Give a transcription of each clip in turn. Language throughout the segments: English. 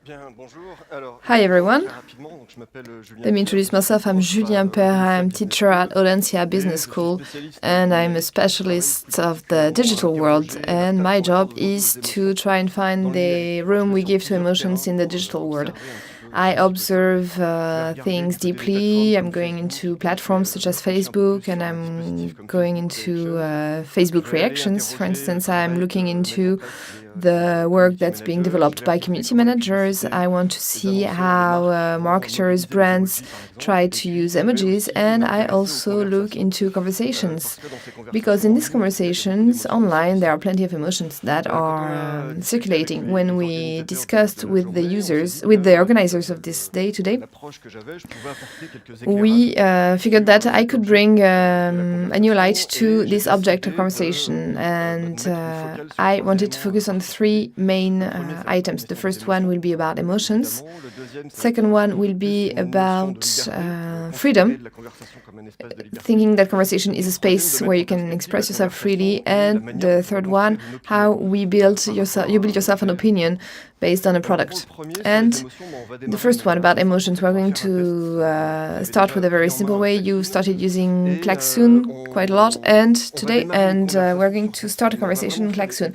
Hi everyone. Let me introduce myself. I'm Julien Père. I'm teacher at Audencia Business School and I'm a specialist of the digital world, and my job is to try and find the room we give to emotions in the digital world. I observe things deeply. I'm going into platforms such as Facebook, and I'm going into Facebook reactions. For instance, I'm looking into the work that's being developed by community managers. I want to see how marketers, brands try to use emojis, and I also look into conversations, because in these conversations online there are plenty of emotions that are circulating. When we discussed with the users, with the organizers of this day today, we figured that I could bring a new light to this object of conversation, and I wanted to focus on three main items. The first one will be about emotions. Second one will be about freedom, thinking that conversation is a space where you can express yourself freely. And the third one, how you build yourself an opinion based on a product. And the first one about emotions, we're going to start with a very simple way. You started using klaxon quite a lot today, and we're going to start a conversation in klaxon.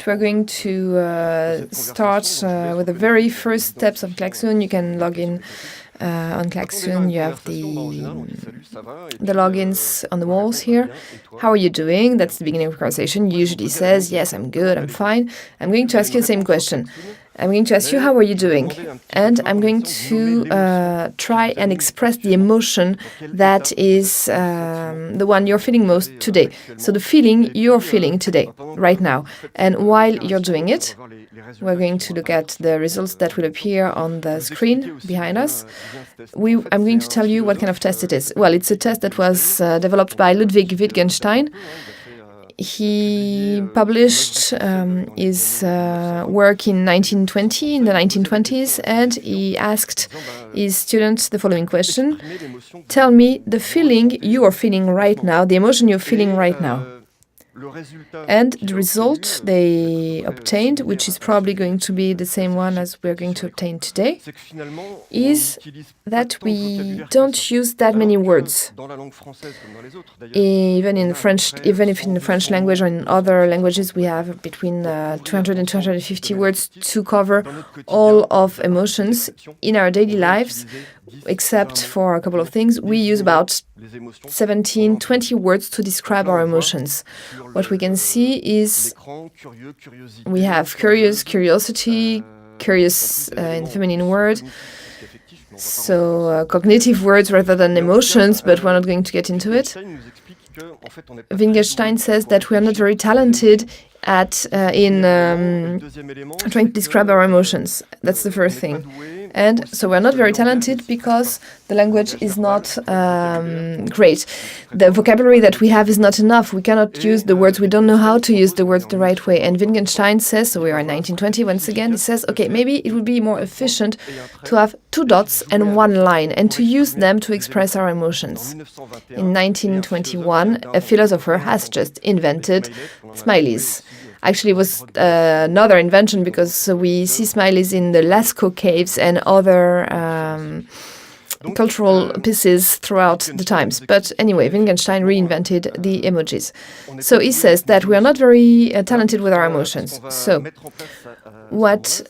We're going to start with the very first steps of klaxon. You can log in on klaxon. You have the logins on the walls here. How are you doing? That's the beginning of the conversation. You usually says, yes, I'm good, I'm fine. I'm going to ask you the same question. I'm going to ask you, how are you doing? And I'm going to try and express the emotion that is the one you're feeling most today. So the feeling you're feeling today, right now. And while you're doing it, we're going to look at the results that will appear on the screen behind us. I'm going to tell you what kind of test it is. Well, it's a test that was developed by Ludwig Wittgenstein. He published his work in 1920, in the 1920s, and he asked his students the following question: tell me the feeling you are feeling right now, the emotion you're feeling right now. And the result they obtained, which is probably going to be the same one as we're going to obtain today, is that we don't use that many words. Even if in the French language or in other languages we have between 200 and 250 words to cover all of emotions. In our daily lives, except for a couple of things, we use about 17, 20 words to describe our emotions. What we can see is we have curious, curiosity, curious in feminine word, so cognitive words rather than emotions, but we're not going to get into it. Wittgenstein says that we are not very talented in trying to describe our emotions. That's the first thing. And so we're not very talented because the language is not great. The vocabulary that we have is not enough. We cannot use the words. We don't know how to use the words the right way. And Wittgenstein says, so we are in 1920 once again, he says, okay, maybe it would be more efficient to have two dots and one line and to use them to express our emotions. In 1921, a philosopher has just invented smileys. Actually, it was another invention, because we see smileys in the Lascaux caves and other cultural pieces throughout the times. But anyway, Wittgenstein reinvented the emojis. So he says that we are not very talented with our emotions. So what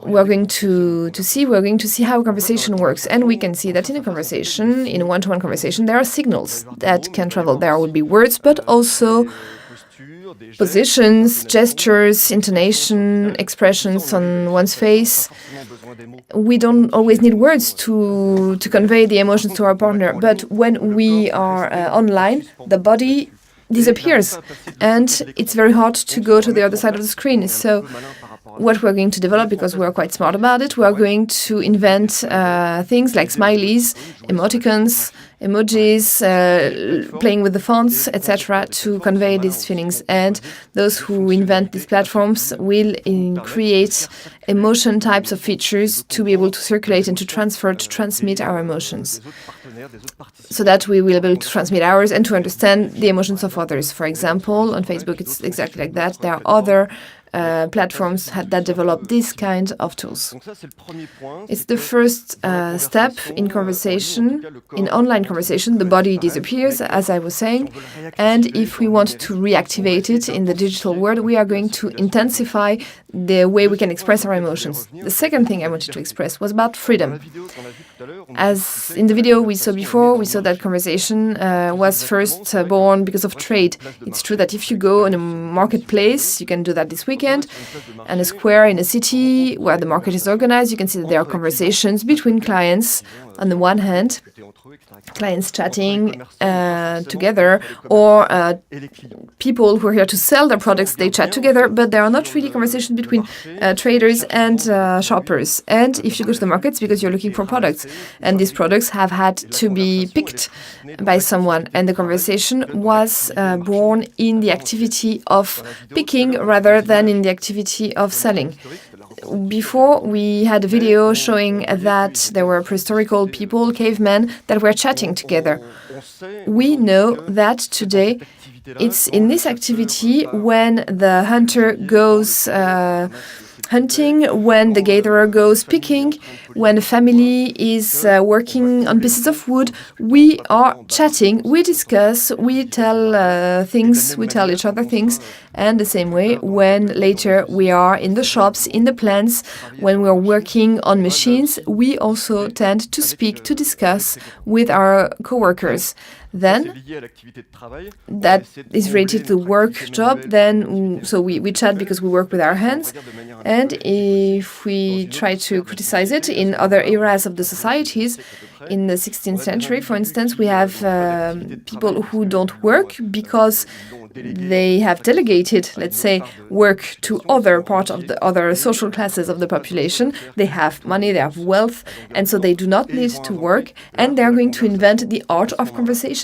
we're going to see how a conversation works. And we can see that in a conversation, in a one-to-one conversation, there are signals that can travel. There will be words, but also positions, gestures, intonation, expressions on one's face. We don't always need words to convey the emotions to our partner, but when we are online, the body disappears, and it's very hard to go to the other side of the screen. So what we're going to develop, because we're quite smart about it, we're going to invent things like smileys, emoticons, emojis, playing with the fonts, etc., to convey these feelings. And those who invent these platforms will create emotion types of features to be able to circulate and to transmit our emotions, so that we will be able to transmit ours and to understand the emotions of others. For example, on Facebook, it's exactly like that. There are other platforms that develop this kind of tools. It's the first step in conversation, in online conversation. The body disappears, as I was saying, and if we want to reactivate it in the digital world, we are going to intensify the way we can express our emotions. The second thing I wanted to express was about freedom. As in the video we saw before, we saw that conversation was first born because of trade. It's true that if you go in a marketplace, you can do that this weekend, and a square in a city where the market is organized, you can see that there are conversations between clients on the one hand, clients chatting together, or people who are here to sell their products, they chat together, but there are not really conversations between traders and shoppers. And if you go to the markets, because you're looking for products, and these products have had to be picked by someone, and the conversation was born in the activity of picking rather than in the activity of selling. Before, we had a video showing that there were prehistorical people, cavemen, that were chatting together. We know that today it's in this activity when the hunter goes hunting, when the gatherer goes picking, when a family is working on pieces of wood, we are chatting, we discuss, we tell things, we tell each other things. And the same way, when later we are in the shops, in the plants, when we are working on machines, we also tend to speak, to discuss with our co-workers. Then, that is related to the work job, then, so we chat because we work with our hands, and if we try to criticize it in other eras of the societies, in the 16th century, for instance, we have people who don't work because they have delegated, let's say, work to other part of the other social classes of the population. They have money, they have wealth, and so they do not need to work, and they're going to invent the art of conversation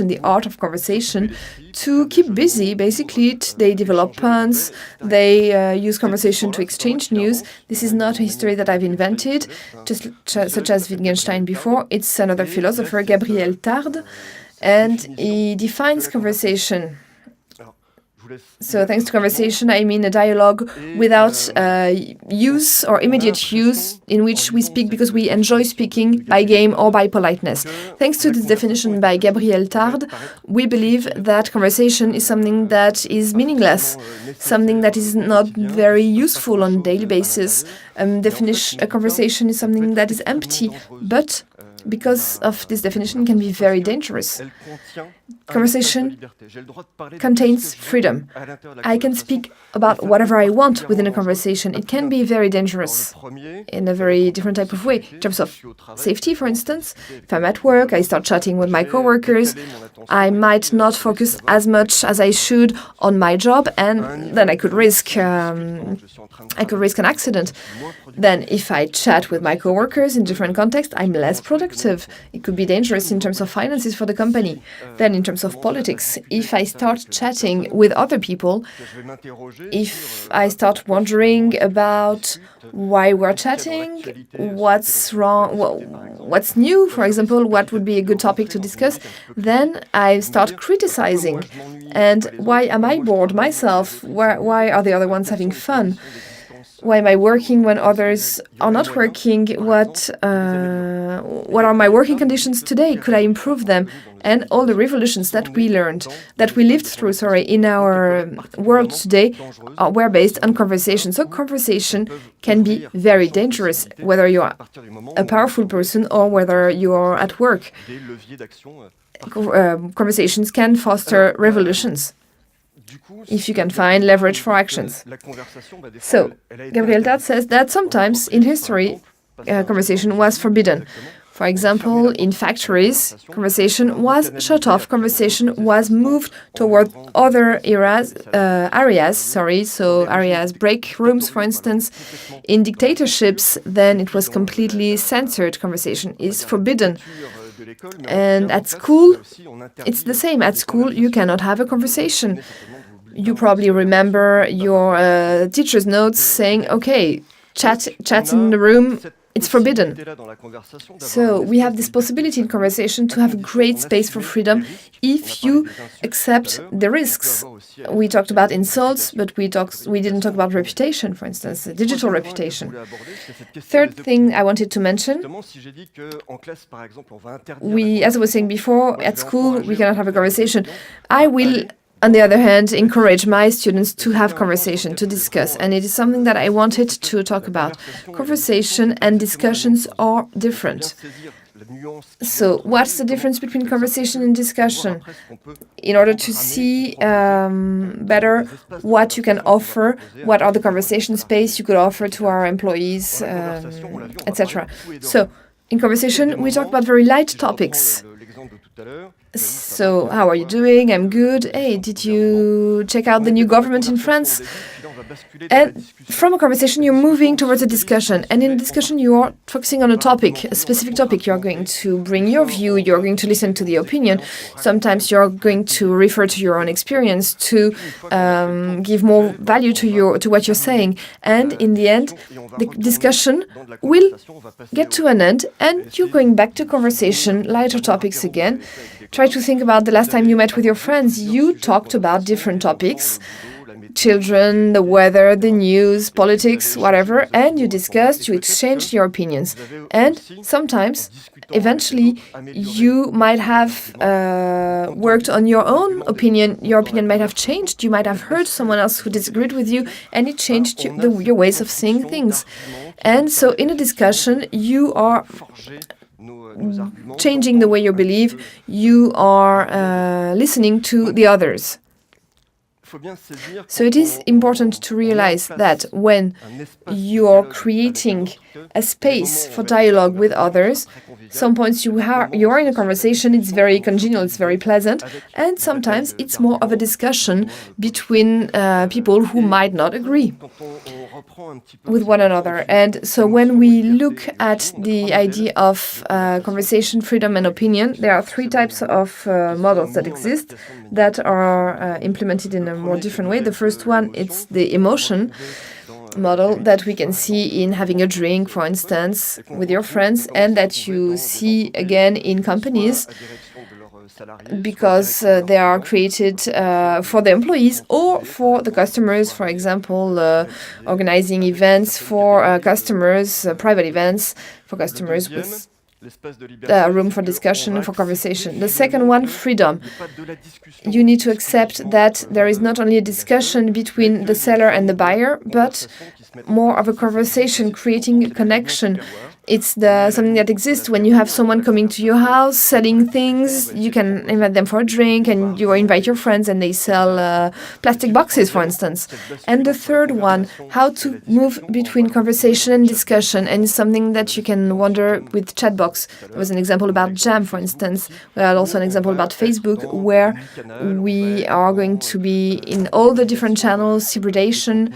to keep busy. Basically, they develop puns, they use conversation to exchange news. This is not a history that I've invented, just such as Wittgenstein before. It's another philosopher, Gabriel Tarde, and he defines conversation. So thanks to conversation, I mean a dialogue without use or immediate use, in which we speak because we enjoy speaking by game or by politeness. Thanks to this definition by Gabriel Tarde, we believe that conversation is something that is meaningless, something that is not very useful on a daily basis. A conversation is something that is empty, but because of this definition, can be very dangerous. Conversation contains freedom. I can speak about whatever I want within a conversation. It can be very dangerous in a very different type of way. In terms of safety, for instance, if I'm at work, I start chatting with my coworkers, I might not focus as much as I should on my job, and then I could risk an accident. Then if I chat with my coworkers in different contexts, I'm less productive. It could be dangerous in terms of finances for the company. Then in terms of politics, if I start chatting with other people, if I start wondering about why we're chatting, what's wrong, what's new, for example, what would be a good topic to discuss, then I start criticizing. And why am I bored myself? Why are the other ones having fun? Why am I working when others are not working? What are my working conditions today? Could I improve them? And all the revolutions that we lived through, in our world today were based on conversation. So conversation can be very dangerous, whether you are a powerful person or whether you are at work. Conversations can foster revolutions if you can find leverage for actions. So, Gabriel Tarde says that sometimes in history, conversation was forbidden. For example, in factories, conversation was shut off, conversation was moved toward other areas, break rooms, for instance. In dictatorships, then it was completely censored, conversation is forbidden. And at school, it's the same. At school, you cannot have a conversation. You probably remember your teacher's notes saying, okay, chat in the room it's forbidden. So we have this possibility in conversation to have a great space for freedom if you accept the risks. We talked about insults, but we didn't talk about reputation, for instance, digital reputation. Third thing I wanted to mention, as I was saying before, at school we cannot have a conversation. I will, on the other hand, encourage my students to have conversation, to discuss, and it is something that I wanted to talk about. Conversation and discussions are different. So what's the difference between conversation and discussion? In order to see better what you can offer, what are the conversation space you could offer to our employees, etc. So in conversation, we talk about very light topics. So, how are you doing? I'm good. Hey, did you check out the new government in France? And from a conversation, you're moving towards a discussion. And in a discussion, you are focusing on a topic, a specific topic. You're going to bring your view. You're going to listen to the opinion. Sometimes you're going to refer to your own experience to give more value to what you're saying. And in the end, the discussion will get to an end, and you're going back to conversation, lighter topics again. Try to think about the last time you met with your friends. You talked about different topics. Children, the weather, the news, politics, whatever, and you discussed, you exchanged your opinions. And sometimes, eventually, you might have worked on your own opinion. Your opinion might have changed. You might have heard someone else who disagreed with you, and it changed your ways of seeing things. And so in a discussion, you are changing the way you believe. You are listening to the others. So it is important to realize that when you are creating a space for dialogue with others, some points you are in a conversation, it's very congenial, it's very pleasant, and sometimes it's more of a discussion between people who might not agree with one another. And so when we look at the idea of conversation, freedom, and opinion, there are three types of models that exist that are implemented in a more different way. The first one, it's the emotion model that we can see in having a drink, for instance, with your friends, and that you see again in companies because they are created for the employees or for the customers, for example, organizing events for customers, private events for customers with room for discussion, for conversation. The second one, freedom. You need to accept that there is not only a discussion between the seller and the buyer, but more of a conversation, creating a connection. It's something that exists when you have someone coming to your house, selling things. You can invite them for a drink, and you invite your friends, and they sell plastic boxes, for instance. And the third one, how to move between conversation and discussion, and it's something that you can wonder with Chatbox. There was an example about Jam, for instance. We had also an example about Facebook, where we are going to be in all the different channels, hybridation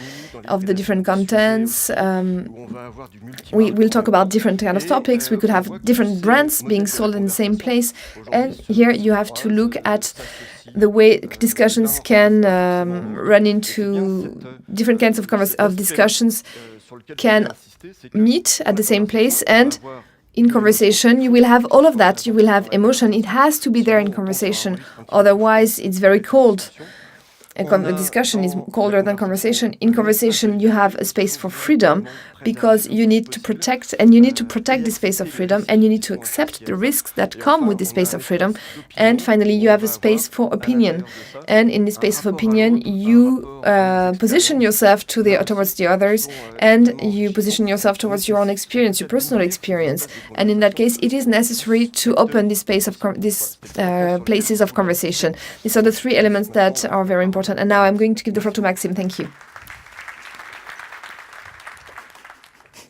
of the different contents. We will talk about different kind of topics. We could have different brands being sold in the same place. And here you have to look at the way discussions can run into different kinds of discussions can meet at the same place. And in conversation, you will have all of that. You will have emotion. It has to be there in conversation. Otherwise, it's very cold. A discussion is colder than conversation. In conversation, you have a space for freedom because you need to protect, and you need to protect the space of freedom, and you need to accept the risks that come with the space of freedom. And finally, you have a space for opinion. And in the space of opinion, you position yourself towards the others, and you position yourself towards your own experience, your personal experience. And in that case, it is necessary to open this space of these places of conversation. These are the three elements that are very important. And now I'm going to give the floor to Maxime. Thank you.